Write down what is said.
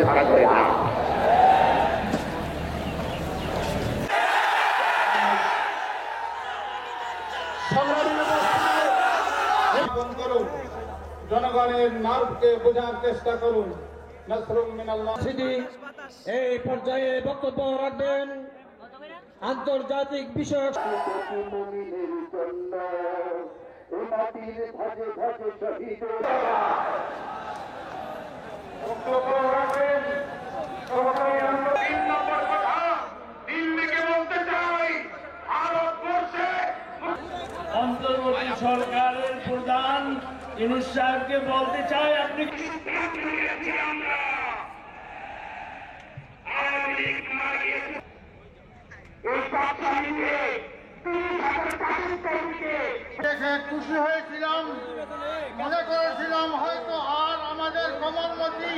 ভাড়া করে আন। জনগণের নার্ভকে বোঝার চেষ্টা করুন। এই পর্যায়ে বক্তব্য রাখবেন আন্তর্জাতিক বিষয়ক অন্তর্বর্তী সরকারের প্রধান ইউনূস সাহেবকে বলতে চাই, আপনি দেখে খুশি হয়েছিলাম, মনে করেছিলাম হয়তো আর আমাদের কমলমতি